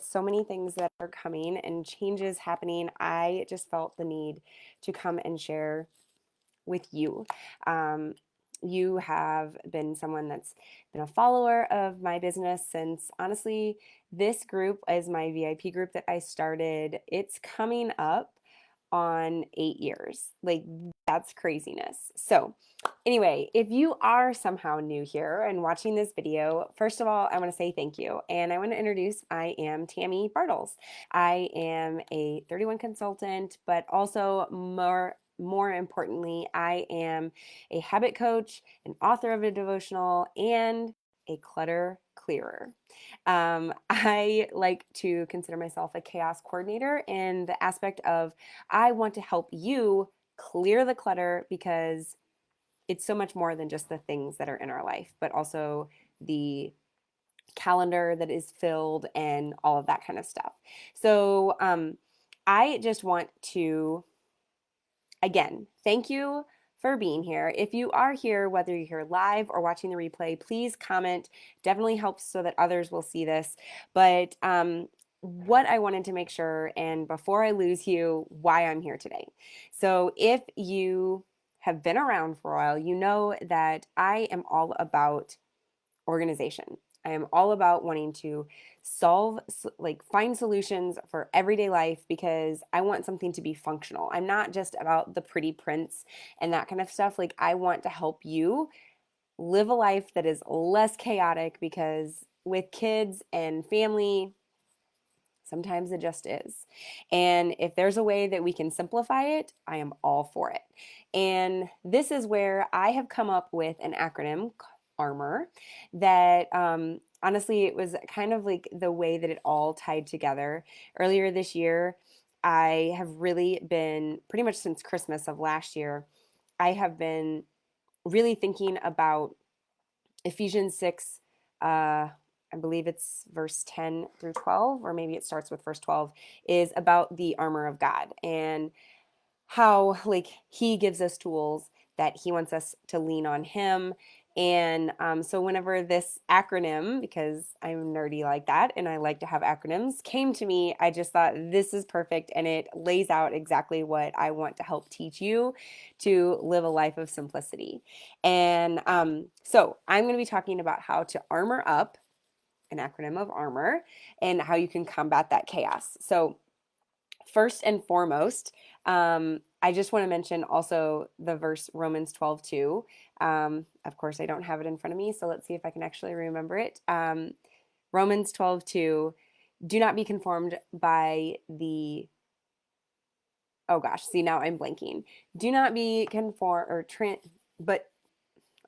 with so many things that are coming and changes happening, I just felt the need to come and share with you. Um, you have been someone that's been a follower of my business since, honestly, this group is my VIP group that I started. It's coming up on 8 years. Like, that's craziness. So, anyway, if you are somehow new here and watching this video, first of all, I want to say thank you. And I want to introduce, I am Tammy Bartles. I am a 31 consultant, but also more importantly, I am a habit coach, an author of a devotional, and a clutter clearer. I like to consider myself a chaos coordinator in the aspect of I want to help you clear the clutter because it's so much more than just the things that are in our life, but also the calendar that is filled and all of that kind of stuff. So I just want to, again, thank you for being here. If you are here, whether you're here live or watching the replay, please comment. Definitely helps so that others will see this. But what I wanted to make sure, and before I lose you, why I'm here today. So if you have been around for a while, you know that I am all about organization. I am all about wanting to find solutions for everyday life because I want something to be functional. I'm not just about the pretty prints and that kind of stuff. Like, I want to help you live a life that is less chaotic because with kids and family, sometimes it just is. And if there's a way that we can simplify it, I am all for it. And this is where I have come up with an acronym, A.R.M.O.R, that honestly, it was kind of like the way that it all tied together. Earlier this year, I have really been, pretty much since Christmas of last year, I have been really thinking about Ephesians 6, I believe it's verse 10 through 12, or maybe it starts with verse 12, is about the armor of God and how, like, he gives us tools that he wants us to lean on him. And so whenever this acronym, because I'm nerdy like that and I like to have acronyms, came to me, I just thought this is perfect and it lays out exactly what I want to help teach you to live a life of simplicity. And so I'm going to be talking about how to armor up, an acronym of A.R.M.O.R, and how you can combat that chaos. So first and foremost, I just want to mention also the verse Romans 12:2. Of course, I don't have it in front of me, so let's see if I can actually remember it. Romans 12:2, do not be conformed by the, oh gosh, see, now I'm blanking. Do not be conformed but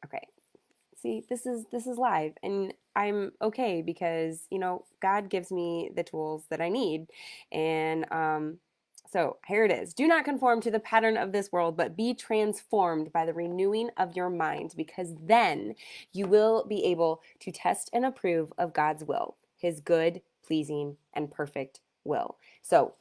okay. See, this is live and I'm okay because, God gives me the tools that I need. And so here it is. Do not conform to the pattern of this world, but be transformed by the renewing of your mind, because then you will be able to test and approve of God's will, his good, pleasing, and perfect will. So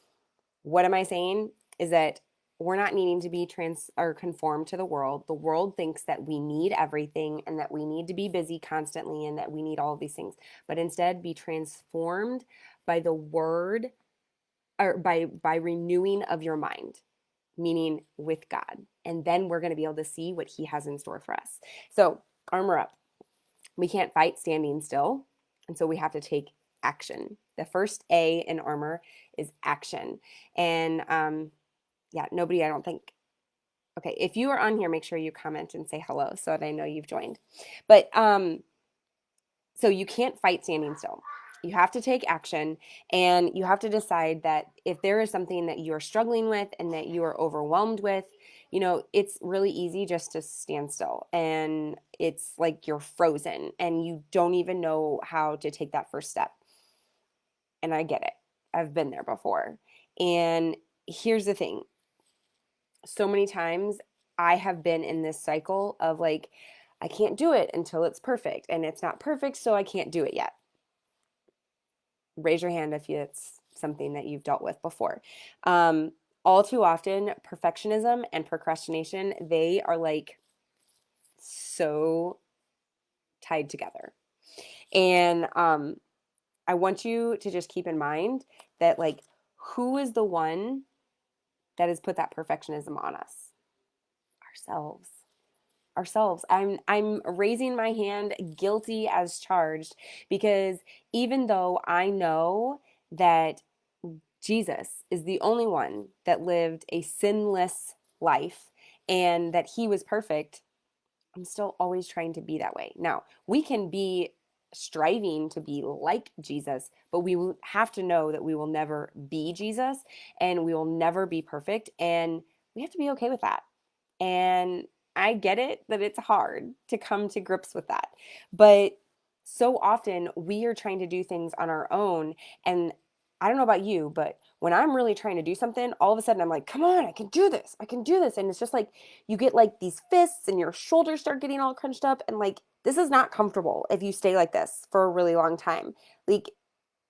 what am I saying is that we're not needing to be trans or conform to the world. The world thinks that we need everything and that we need to be busy constantly and that we need all of these things. But instead, be transformed by the word, or by renewing of your mind, meaning with God. And then we're going to be able to see what he has in store for us. So, armor up. We can't fight standing still. And so we have to take action. The first A in A.R.M.O.R is action. And yeah, nobody, I don't think. Okay, if you are on here, make sure you comment and say hello so that I know you've joined. But so you can't fight standing still. You have to take action, and you have to decide that if there is something that you're struggling with and that you are overwhelmed with, it's really easy just to stand still, and it's like you're frozen and you don't even know how to take that first step. And I get it. I've been there before. And here's the thing. So many times I have been in this cycle of like, I can't do it until it's perfect, and it's not perfect, so I can't do it yet. Raise your hand if it's something that you've dealt with before. All too often, perfectionism and procrastination, they are like so tied together. And I want you to just keep in mind that, like, who is the one that has put that perfectionism on us? Ourselves. Ourselves. I'm raising my hand, guilty as charged, because even though I know that Jesus is the only one that lived a sinless life and that he was perfect, I'm still always trying to be that way. Now, we can be striving to be like Jesus, but we have to know that we will never be Jesus and we will never be perfect. And we have to be okay with that. And I get it that it's hard to come to grips with that. But so often we are trying to do things on our own. And I don't know about you, but when I'm really trying to do something, all of a sudden I'm like, come on, I can do this. I can do this. And it's just like you get like these fists and your shoulders start getting all crunched up. And like, this is not comfortable if you stay like this for a really long time. Like,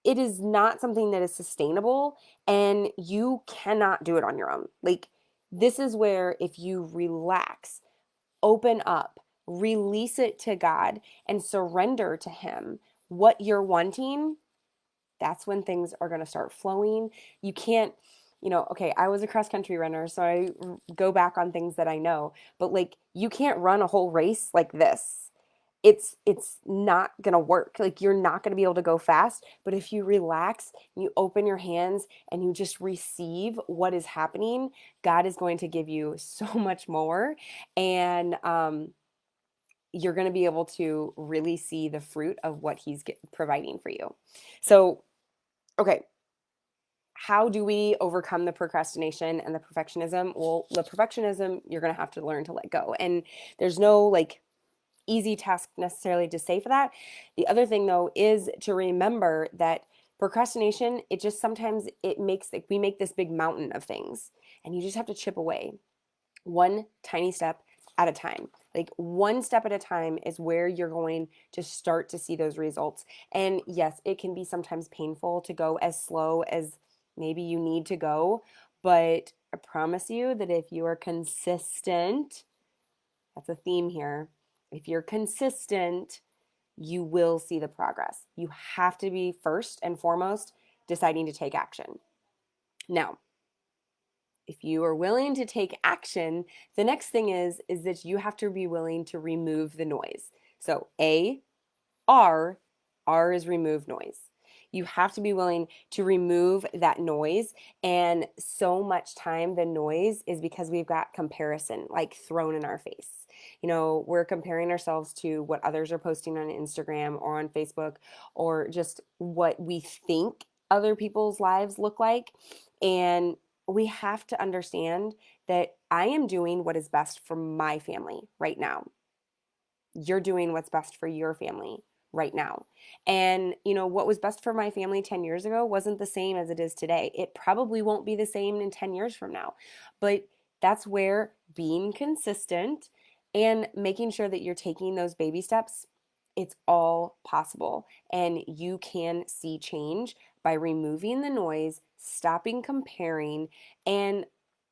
it is not something that is sustainable and you cannot do it on your own. Like, this is where if you relax, open up, release it to God, and surrender to Him what you're wanting, that's when things are going to start flowing. You can't, okay, I was a cross country runner, so I go back on things that I know, but like, you can't run a whole race like this. It's not going to work. Like, you're not going to be able to go fast, but if you relax, you open your hands and you just receive what is happening, God is going to give you so much more. And you're going to be able to really see the fruit of what he's providing for you. So, okay, how do we overcome the procrastination and the perfectionism? Well, the perfectionism, you're going to have to learn to let go. And there's no like easy task necessarily to say for that. The other thing though is to remember that procrastination, it just sometimes it makes like we make this big mountain of things and you just have to chip away one tiny step at a time. Like, one step at a time is where you're going to start to see those results. And yes, it can be sometimes painful to go as slow as maybe you need to go, but I promise you that if you are consistent, that's a theme here. If you're consistent, you will see the progress. You have to be first and foremost deciding to take action. Now, if you are willing to take action, the next thing is that you have to be willing to remove the noise. So A.R.M.O.R, R is remove noise. You have to be willing to remove that noise. And so much time, the noise is because we've got comparison like thrown in our face. We're comparing ourselves to what others are posting on Instagram or on Facebook, or just what we think other people's lives look like. And we have to understand that I am doing what is best for my family right now. You're doing what's best for your family right now. And, what was best for my family 10 years ago wasn't the same as it is today. It probably won't be the same in 10 years from now. But that's where being consistent and making sure that you're taking those baby steps, it's all possible. And you can see change by removing the noise, stopping comparing, and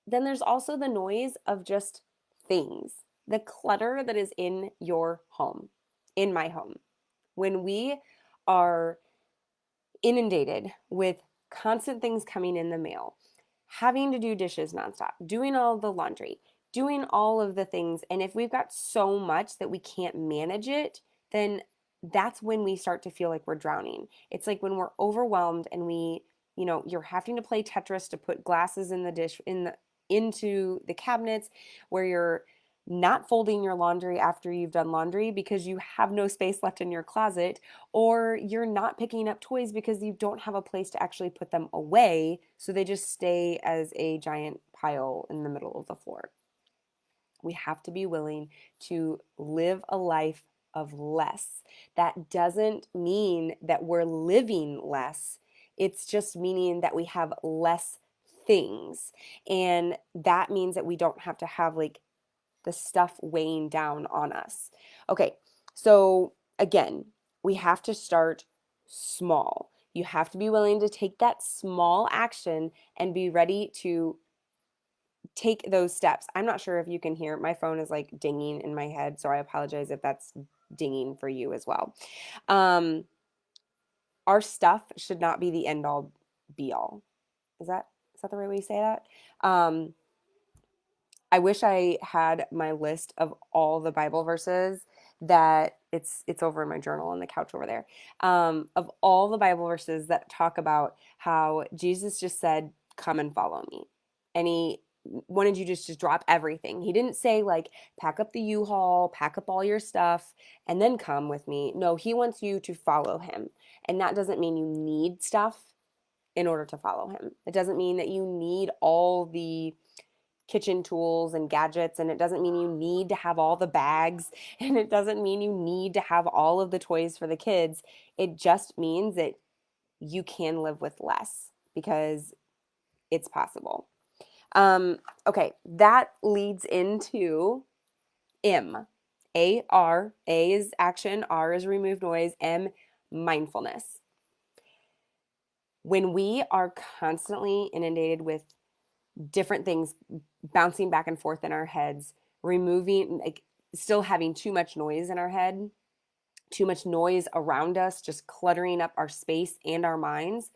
then there's also the noise of just things, the clutter that is in your home, in my home. When we are inundated with constant things coming in the mail, having to do dishes nonstop, doing all the laundry, doing all of the things, and if we've got so much that we can't manage it, then that's when we start to feel like we're drowning. It's like when we're overwhelmed and you're having to play Tetris to put glasses in the dish into the cabinets, where you're not folding your laundry after you've done laundry because you have no space left in your closet, or you're not picking up toys because you don't have a place to actually put them away, so they just stay as a giant pile in the middle of the floor. We have to be willing to live a life of less. That doesn't mean that we're living less. It's just meaning that we have less things. And that means that we don't have to have like the stuff weighing down on us. Okay, so again, we have to start small. You have to be willing to take that small action and be ready to take those steps. I'm not sure if you can hear, my phone is like dinging in my head, so I apologize if that's dinging for you as well. our stuff should not be the end all be all. Is that the right way to say that? I wish I had my list of all the Bible verses that it's over in my journal on the couch over there. Of all the Bible verses that talk about how Jesus just said, "Come and follow me," and he wanted you just to drop everything. He didn't say like pack up the U-Haul, pack up all your stuff, and then come with me. No, he wants you to follow him, and that doesn't mean you need stuff in order to follow him. It doesn't mean that you need all the kitchen tools and gadgets, and it doesn't mean you need to have all the bags, and it doesn't mean you need to have all of the toys for the kids. It just means that you can live with less because it's possible. Okay, that leads into M. A-R. A is action, R is remove noise, M, mindfulness. When we are constantly inundated with different things bouncing back and forth in our heads, removing, like, still having too much noise in our head, too much noise around us, just cluttering up our space and our minds,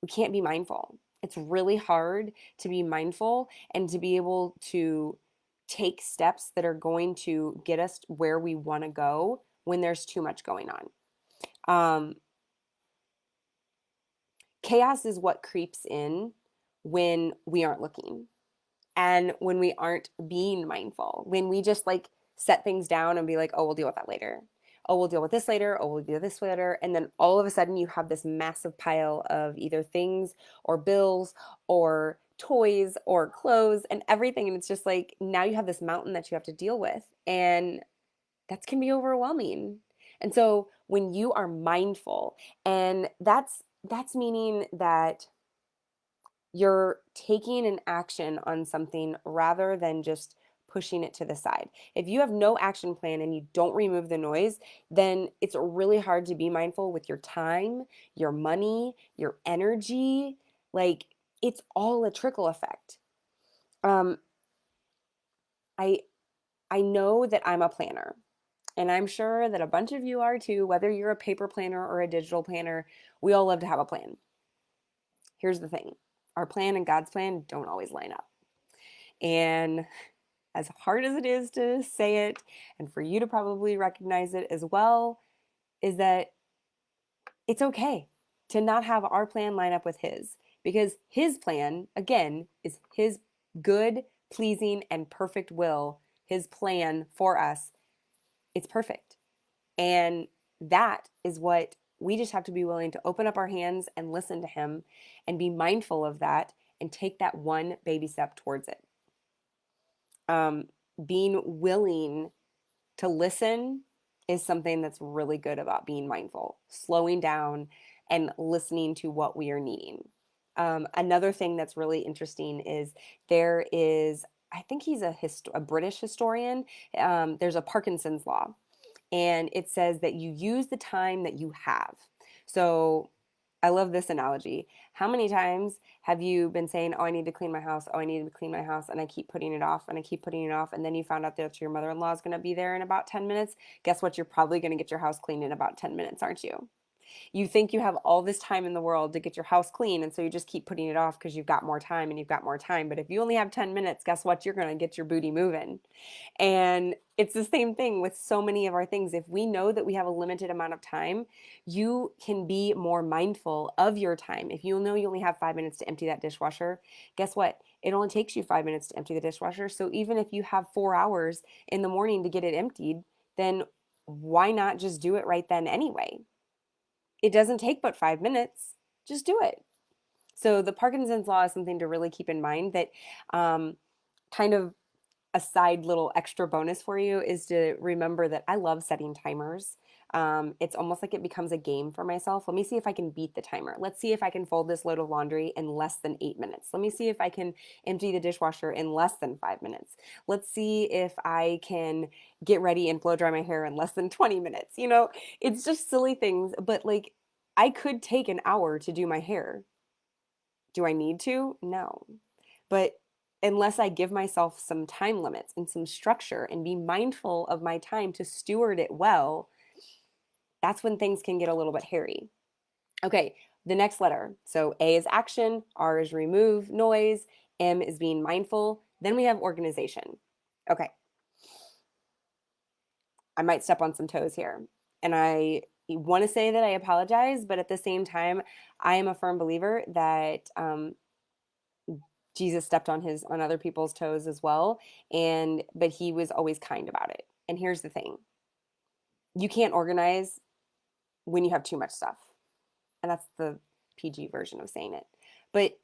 we can't be mindful. It's really hard to be mindful and to be able to take steps that are going to get us where we want to go when there's too much going on. Chaos is what creeps in when we aren't looking and when we aren't being mindful, when we just like set things down and be like, oh, we'll deal with that later. Oh, we'll deal with this later. Oh, we'll do this later. And then all of a sudden you have this massive pile of either things or bills or toys or clothes and everything. And it's just like now you have this mountain that you have to deal with. And that can be overwhelming. And so when you are mindful, and that's meaning that you're taking an action on something rather than just pushing it to the side. If you have no action plan and you don't remove the noise, then it's really hard to be mindful with your time, your money, your energy. Like it's all a trickle effect. Um, I I know that I'm a planner. And I'm sure that a bunch of you are too, whether you're a paper planner or a digital planner, we all love to have a plan. Here's the thing, our plan and God's plan don't always line up. And as hard as it is to say it, and for you to probably recognize it as well, is that it's okay to not have our plan line up with His. Because His plan, again, is His good, pleasing, and perfect will. His plan for us, it's perfect. And that is what we just have to be willing to open up our hands and listen to Him and be mindful of that and take that one baby step towards it. Being willing to listen is something that's really good about being mindful, slowing down and listening to what we are needing. Another thing that's really interesting is there is, I think he's a British historian. There's a Parkinson's law, and it says that you use the time that you have. So I love this analogy. How many times have you been saying, oh, I need to clean my house, oh, I need to clean my house, and I keep putting it off and I keep putting it off, and then you found out that your mother-in-law is going to be there in about 10 minutes? Guess what? You're probably going to get your house cleaned in about 10 minutes, aren't you? You think you have all this time in the world to get your house clean, and so you just keep putting it off because you've got more time and you've got more time. But if you only have 10 minutes, guess what? You're going to get your booty moving. And it's the same thing with so many of our things. If we know that we have a limited amount of time, you can be more mindful of your time. If you know you only have 5 minutes to empty that dishwasher, guess what? It only takes you 5 minutes to empty the dishwasher. So even if you have 4 hours in the morning to get it emptied, then why not just do it right then anyway? It doesn't take but 5 minutes. Just do it. So the Parkinson's law is something to really keep in mind that kind of a side little extra bonus for you is to remember that I love setting timers. It's almost like it becomes a game for myself. Let me see if I can beat the timer. Let's see if I can fold this load of laundry in less than 8 minutes. Let me see if I can empty the dishwasher in less than 5 minutes. Let's see if I can get ready and blow dry my hair in less than 20 minutes. You know, it's just silly things, but like I could take an hour to do my hair. Do I need to? No. But unless I give myself some time limits and some structure and be mindful of my time to steward it well, that's when things can get a little bit hairy. Okay, the next letter. So A is action, R is remove noise, M is being mindful. Then we have organization. Okay, I might step on some toes here. And I want to say that I apologize, but at the same time, I am a firm believer that Jesus stepped on other people's toes as well, and but he was always kind about it. And here's the thing: you can't organize when you have too much stuff, and that's the PG version of saying it. But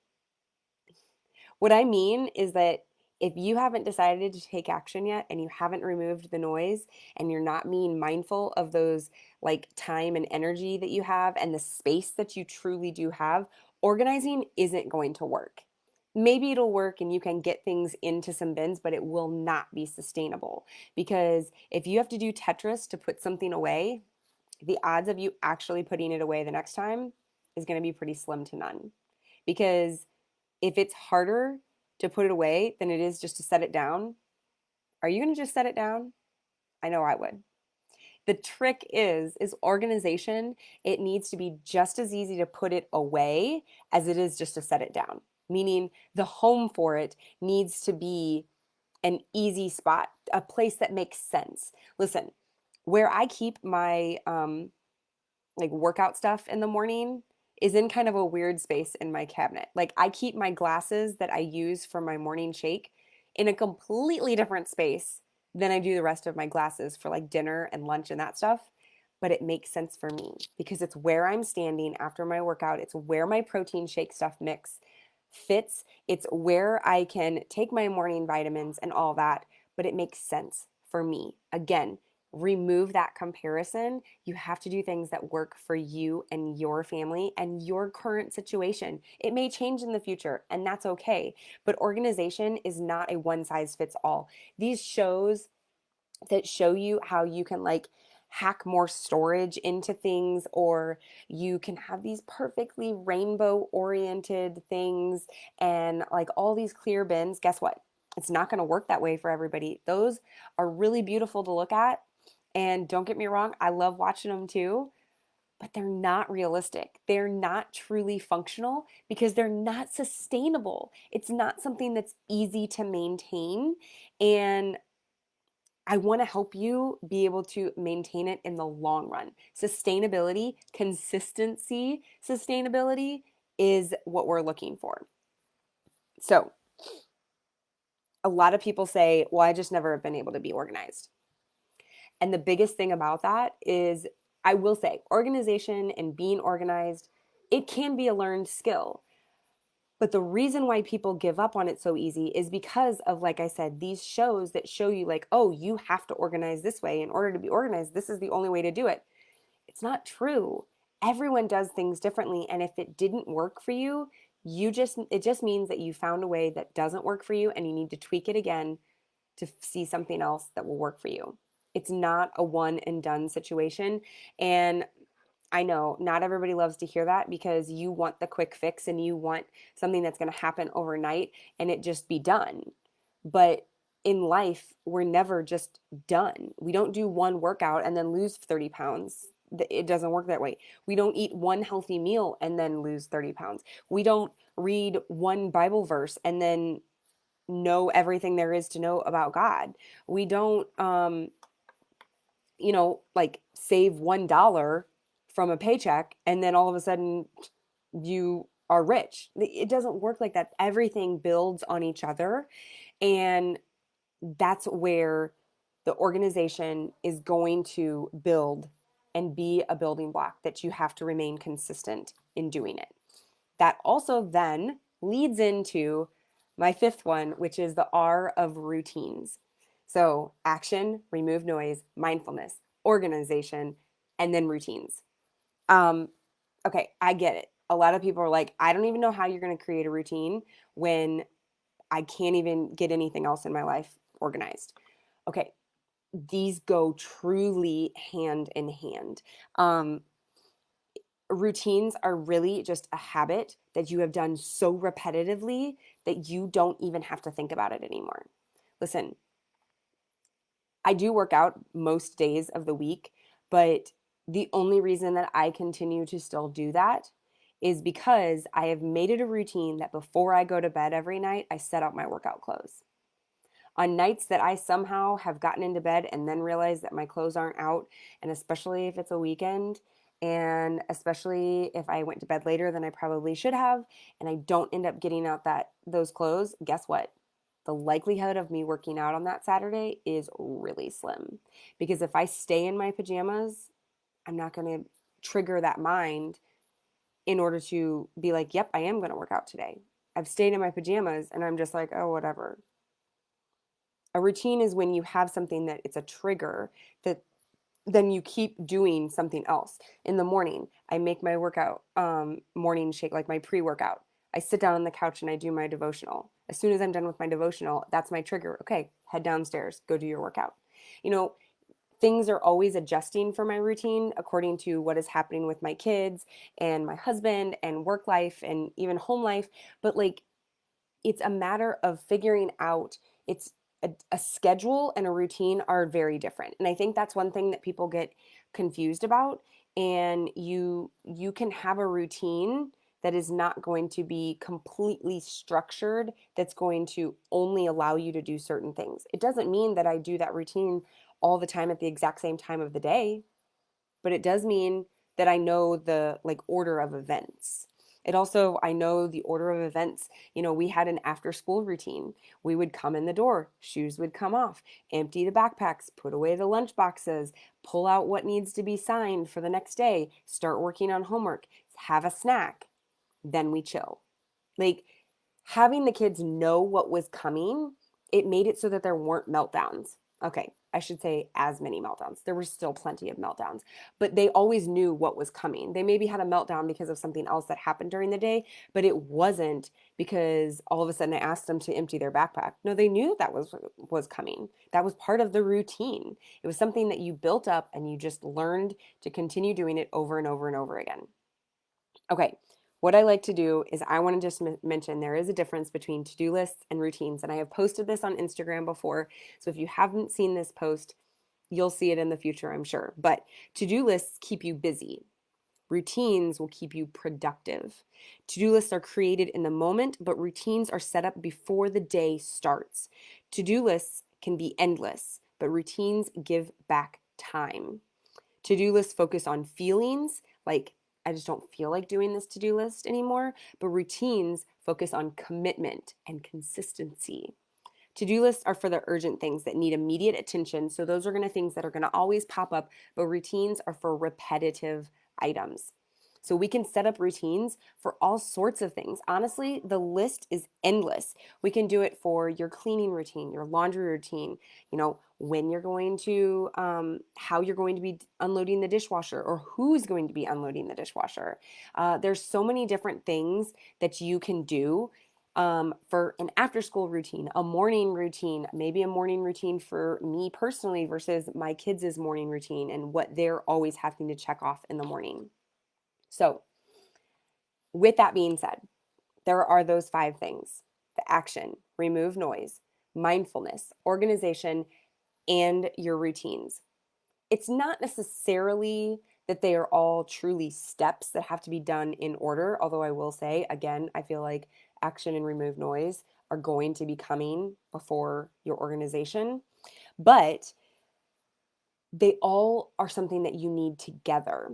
what I mean is that if you haven't decided to take action yet and you haven't removed the noise and you're not being mindful of those like time and energy that you have and the space that you truly do have, organizing isn't going to work. Maybe it'll work and you can get things into some bins, but it will not be sustainable because if you have to do Tetris to put something away, the odds of you actually putting it away the next time is going to be pretty slim to none. Because if it's harder to put it away than it is just to set it down, are you going to just set it down? I know I would. The trick is organization. It needs to be just as easy to put it away as it is just to set it down. Meaning the home for it needs to be an easy spot, a place that makes sense. Listen, where I keep my like workout stuff in the morning is in kind of a weird space in my cabinet. Like I keep my glasses that I use for my morning shake in a completely different space than I do the rest of my glasses for like dinner and lunch and that stuff. But it makes sense for me because it's where I'm standing after my workout. It's where my protein shake stuff mix fits. It's where I can take my morning vitamins and all that, but it makes sense for me. Again, remove that comparison. You have to do things that work for you and your family and your current situation. It may change in the future, and that's okay. But organization is not a one size fits all. These shows that show you how you can like hack more storage into things, or you can have these perfectly rainbow oriented things and like all these clear bins. Guess what? It's not going to work that way for everybody. Those are really beautiful to look at. And don't get me wrong, I love watching them too, but they're not realistic. They're not truly functional because they're not sustainable. It's not something that's easy to maintain. And I want to help you be able to maintain it in the long run. Sustainability, consistency, sustainability is what we're looking for. So, a lot of people say, well, I just never have been able to be organized. And the biggest thing about that is, I will say, organization and being organized, it can be a learned skill. But the reason why people give up on it so easy is because of, like I said, these shows that show you, like, oh, you have to organize this way. In order to be organized, this is the only way to do it. It's not true. Everyone does things differently. And if it didn't work for you, it just means that you found a way that doesn't work for you and you need to tweak it again to see something else that will work for you. It's not a one and done situation. And I know not everybody loves to hear that because you want the quick fix and you want something that's going to happen overnight and it just be done. But in life, we're never just done. We don't do one workout and then lose 30 pounds. It doesn't work that way. We don't eat one healthy meal and then lose 30 pounds. We don't read one Bible verse and then know everything there is to know about God. We don't like save $1 from a paycheck and then all of a sudden you are rich. It doesn't work like that. Everything builds on each other. And that's where the organization is going to build and be a building block that you have to remain consistent in doing it. That also then leads into my fifth one, which is the R of routines. So action, remove noise, mindfulness, organization, and then routines. Um, okay, I get it. A lot of people are like, I don't even know how you're going to create a routine when I can't even get anything else in my life organized. Okay, these go truly hand in hand. Routines are really just a habit that you have done so repetitively that you don't even have to think about it anymore. Listen, I do work out most days of the week, but The only reason that I continue to still do that is because I have made it a routine that before I go to bed every night, I set out my workout clothes. On nights that I somehow have gotten into bed and then realized that my clothes aren't out, and especially if it's a weekend, and especially if I went to bed later than I probably should have, and I don't end up getting out those clothes, guess what? The likelihood of me working out on that Saturday is really slim. Because if I stay in my pajamas, I'm not going to trigger that mind in order to be like, yep, I am going to work out today. I've stayed in my pajamas and I'm just like, oh, whatever. A routine is when you have something that it's a trigger that then you keep doing something else. In the morning, I make my workout morning shake, like my pre-workout. I sit down on the couch and I do my devotional. As soon as I'm done with my devotional, that's my trigger. Okay, head downstairs, go do your workout. You know, things are always adjusting for my routine according to what is happening with my kids and my husband and work life and even home life. But like, it's a matter of figuring out it's a schedule and a routine are very different. And I think that's one thing that people get confused about. And you can have a routine that is not going to be completely structured, that's going to only allow you to do certain things. It doesn't mean that I do that routine all the time at the exact same time of the day, but it does mean that I know the like order of events. It also, I know the order of events. You know, we had an after school routine. We would come in the door, shoes would come off, empty the backpacks, put away the lunch boxes, pull out what needs to be signed for the next day, start working on homework, have a snack, then we chill. Like, having the kids know what was coming, it made it so that there weren't meltdowns. Okay, I should say as many meltdowns. There were still plenty of meltdowns, but they always knew what was coming. They maybe had a meltdown because of something else that happened during the day, but it wasn't because all of a sudden I asked them to empty their backpack. No, they knew that was coming. That was part of the routine. It was something that you built up and you just learned to continue doing it over and over and over again. Okay, what I like to do is I want to just mention there is a difference between to-do lists and routines. And I have posted this on Instagram before. So if you haven't seen this post, you'll see it in the future, I'm sure. But to-do lists keep you busy. Routines will keep you productive. To-do lists are created in the moment, but routines are set up before the day starts. To-do lists can be endless, but routines give back time. To-do lists focus on feelings, like I just don't feel like doing this to-do list anymore, but routines focus on commitment and consistency. To-do lists are for the urgent things that need immediate attention, so those are going to things that are going to always pop up, but routines are for repetitive items. So we can set up routines for all sorts of things. Honestly, the list is endless. We can do it for your cleaning routine, your laundry routine, you know, when you're going to, how you're going to be unloading the dishwasher or who's going to be unloading the dishwasher. There's so many different things that you can do for an after school routine, a morning routine, maybe a morning routine for me personally versus my kids' morning routine and what they're always having to check off in the morning. So, with that being said, there are those 5 things: the action, remove noise, mindfulness, organization, and your routines. It's not necessarily that they are all truly steps that have to be done in order, although I will say, again, I feel like action and remove noise are going to be coming before your organization, but they all are something that you need together.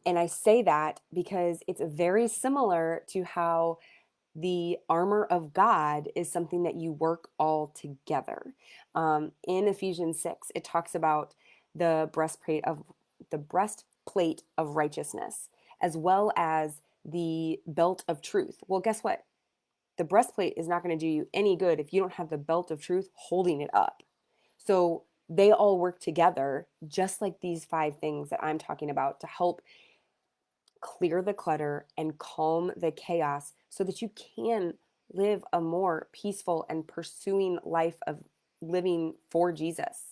And I say that because it's very similar to how the armor of God is something that you work all together. In Ephesians 6, it talks about the breastplate of righteousness, as well as the belt of truth. Well, guess what? The breastplate is not going to do you any good if you don't have the belt of truth holding it up. So they all work together, just like these 5 things that I'm talking about, to help clear the clutter and calm the chaos so that you can live a more peaceful and pursuing life of living for Jesus.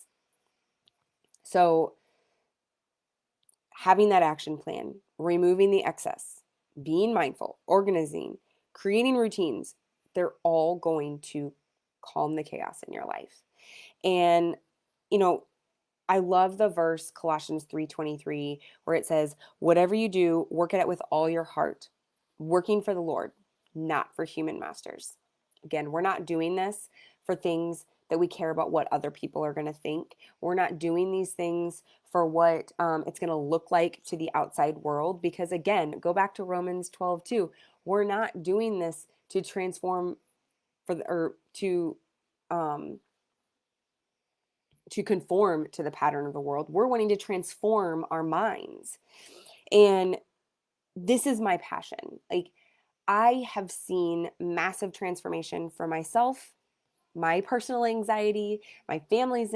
So, having that action plan, removing the excess, being mindful, organizing, creating routines, they're all going to calm the chaos in your life. And, you know, I love the verse Colossians 3:23 where it says, "Whatever you do, work at it with all your heart, working for the Lord, not for human masters." Again, we're not doing this for things that we care about what other people are going to think. We're not doing these things for what it's going to look like to the outside world. Because again, go back to Romans 12:2. We're not doing this to transform or um, to conform to the pattern of the world. We're wanting to transform our minds. And this is my passion. Like, I have seen massive transformation for myself, my personal anxiety, my family's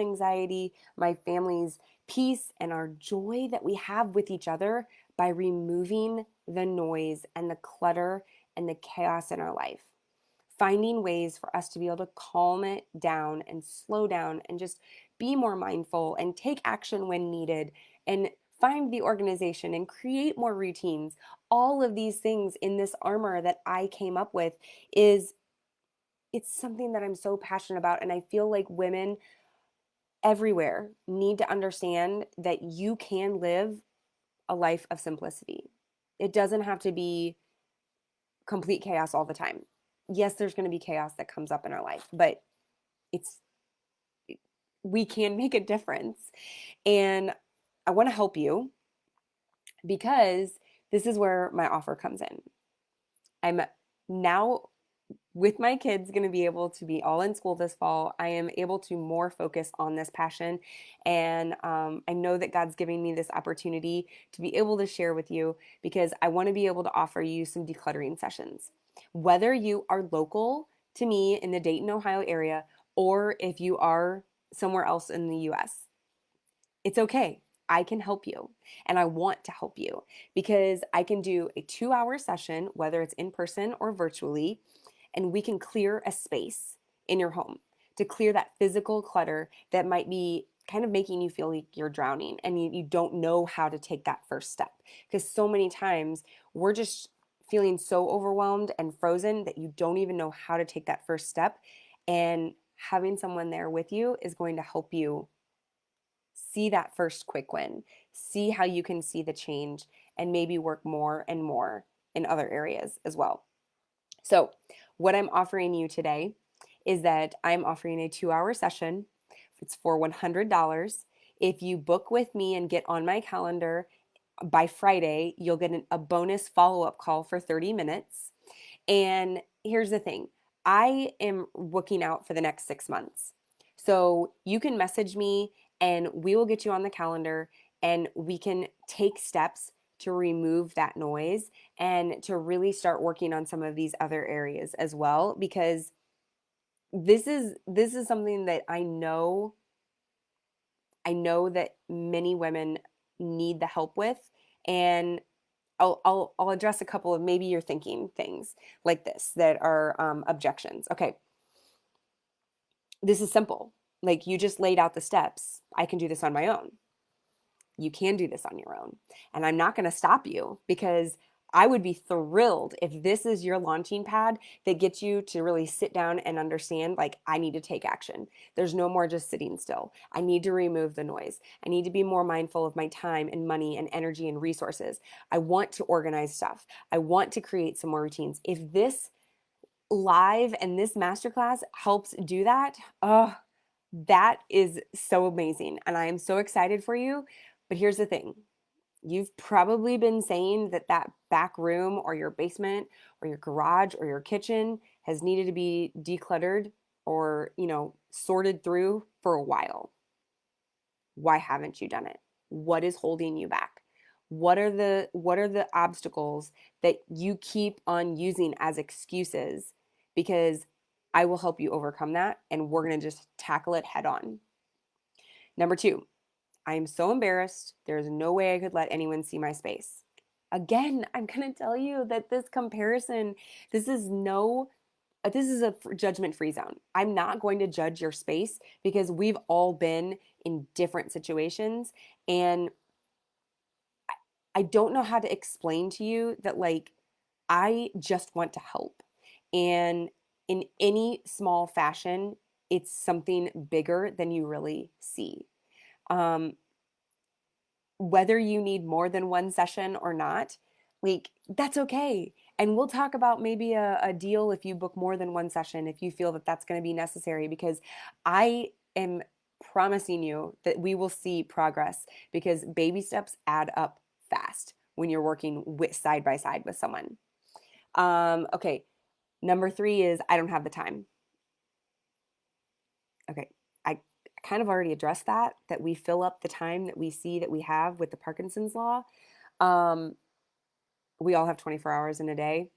peace, and our joy that we have with each other by removing the noise and the clutter and the chaos in our life. Finding ways for us to be able to calm it down and slow down and just be more mindful and take action when needed and find the organization and create more routines. All of these things in this armor that I came up with is it's something that I'm so passionate about. And I feel like women everywhere need to understand that you can live a life of simplicity. It doesn't have to be complete chaos all the time. Yes, there's going to be chaos that comes up in our life, but it's we can make a difference. And I want to help you because this is where my offer comes in. I'm now with my kids going to be able to be all in school this fall. I am able to more focus on this passion. And I know that God's giving me this opportunity to be able to share with you because I want to be able to offer you some decluttering sessions. Whether you are local to me in the Dayton, Ohio area, or if you are somewhere else in the US, it's okay. I can help you and I want to help you because I can do a 2-hour session, whether it's in person or virtually, and we can clear a space in your home to clear that physical clutter that might be kind of making you feel like you're drowning and you don't know how to take that first step. Because so many times we're just feeling so overwhelmed and frozen that you don't even know how to take that first step. And having someone there with you is going to help you see that first quick win, see how you can see the change, and maybe work more and more in other areas as well. So, what I'm offering you today is that I'm offering a 2-hour session. It's for $100. If you book with me and get on my calendar by Friday, you'll get a bonus follow up call for 30 minutes. And here's the thing, I am looking out for the next 6 months. So you can message me and we will get you on the calendar and we can take steps to remove that noise and to really start working on some of these other areas as well because this is something that I know that many women need the help with. And I'll address a couple of maybe you're thinking things like this that are objections. Okay, this is simple. Like you just laid out the steps. I can do this on my own. You can do this on your own. And I'm not going to stop you because I would be thrilled if this is your launching pad that gets you to really sit down and understand, like, I need to take action. There's no more just sitting still. I need to remove the noise. I need to be more mindful of my time and money and energy and resources. I want to organize stuff. I want to create some more routines. If this live and this masterclass helps do that, oh, that is so amazing. And I am so excited for you. But here's the thing. You've probably been saying that that back room or your basement or your garage or your kitchen has needed to be decluttered or, sorted through for a while. Why haven't you done it? What is holding you back? What are the obstacles that you keep on using as excuses? Because I will help you overcome that and we're going to just tackle it head on. Number 2, I am so embarrassed. There's no way I could let anyone see my space. Again, I'm going to tell you that this comparison, this is a judgment-free zone. I'm not going to judge your space because we've all been in different situations. And I don't know how to explain to you that, like, I just want to help. And in any small fashion, it's something bigger than you really see. Whether you need more than one session or not, like that's okay. And we'll talk about maybe a deal if you book more than one session, if you feel that that's going to be necessary, because I am promising you that we will see progress, because baby steps add up fast when you're working with side by side with someone. Okay. Number 3 is I don't have the time. Okay. I kind of already addressed that we fill up the time that we see that we have with the Parkinson's law. Um, we all have 24 hours in a day.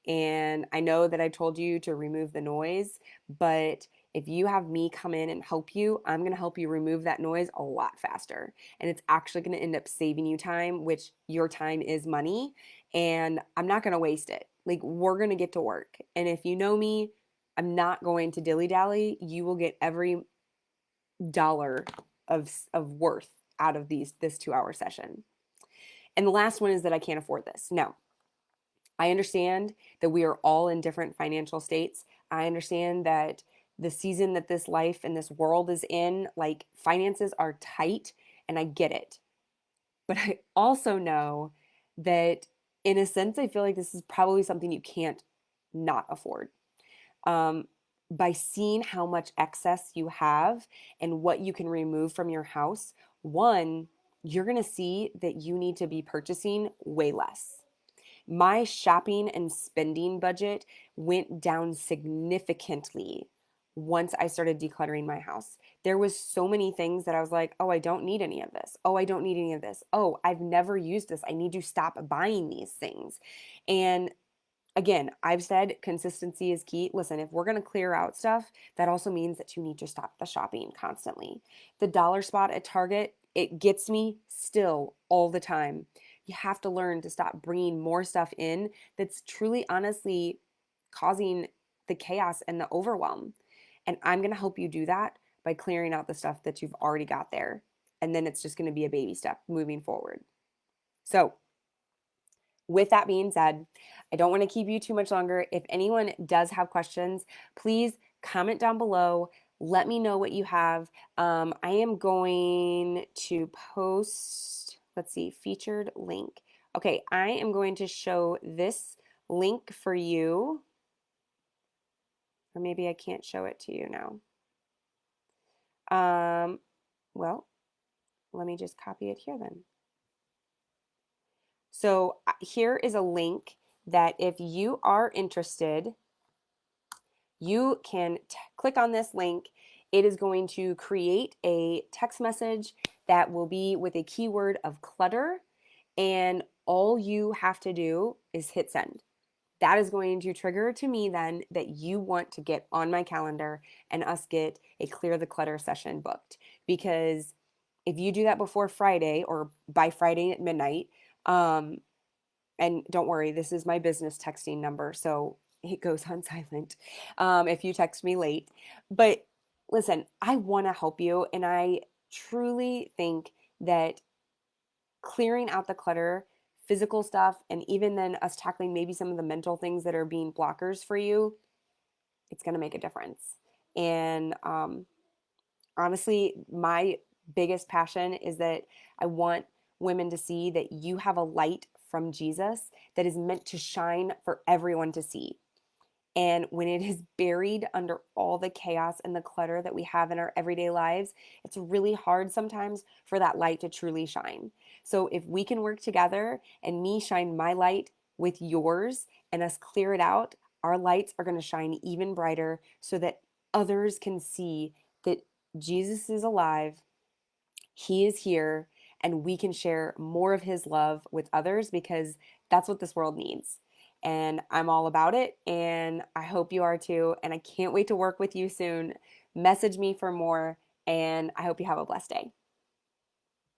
And I know that I told you to remove the noise, but if you have me come in and help you, I'm going to help you remove that noise a lot faster. And it's actually going to end up saving you time, which your time is money. And I'm not going to waste it. Like, we're going to get to work. And if you know me, I'm not going to dilly dally. You will get every dollar of worth out of this 2-hour session. And the last one is that I can't afford this. No, I understand that we are all in different financial states. I understand that the season that this life and this world is in, like, finances are tight, and I get it. But I also know that, in a sense, I feel like this is probably something you can't not afford. Um, by seeing how much excess you have and what you can remove from your house, one, you're going to see that you need to be purchasing way less. My shopping and spending budget went down significantly once I started decluttering my house. There was so many things that I was like, "Oh, I don't need any of this. Oh, I don't need any of this. Oh, I've never used this. I need to stop buying these things." And again, I've said consistency is key. Listen, if we're going to clear out stuff, that also means that you need to stop the shopping constantly. The dollar spot at Target, it gets me still all the time. You have to learn to stop bringing more stuff in that's truly, honestly causing the chaos and the overwhelm. And I'm going to help you do that by clearing out the stuff that you've already got there. And then it's just going to be a baby step moving forward. So, with that being said, I don't want to keep you too much longer. If anyone does have questions, please comment down below. Let me know what you have. I am going to post, let's see, featured link. Okay, I am going to show this link for you. Or maybe I can't show it to you now. Well, let me just copy it here then. So here is a link that if you are interested, you can click on this link. It is going to create a text message that will be with a keyword of clutter, and all you have to do is hit send. That is going to trigger to me then that you want to get on my calendar and us get a Clear the Clutter session booked. Because if you do that before Friday or by Friday at midnight, and don't worry, this is my business texting number, so it goes on silent if you text me late. But listen, I want to help you, and I truly think that clearing out the clutter, physical stuff, and even then us tackling maybe some of the mental things that are being blockers for you, it's going to make a difference. And honestly, my biggest passion is that I want women to see that you have a light from Jesus that is meant to shine for everyone to see. And when it is buried under all the chaos and the clutter that we have in our everyday lives, it's really hard sometimes for that light to truly shine. So if we can work together and me shine my light with yours and us clear it out, our lights are going to shine even brighter so that others can see that Jesus is alive, He is here, and we can share more of His love with others, because that's what this world needs. And I'm all about it, and I hope you are too. And I can't wait to work with you soon. Message me for more, and I hope you have a blessed day.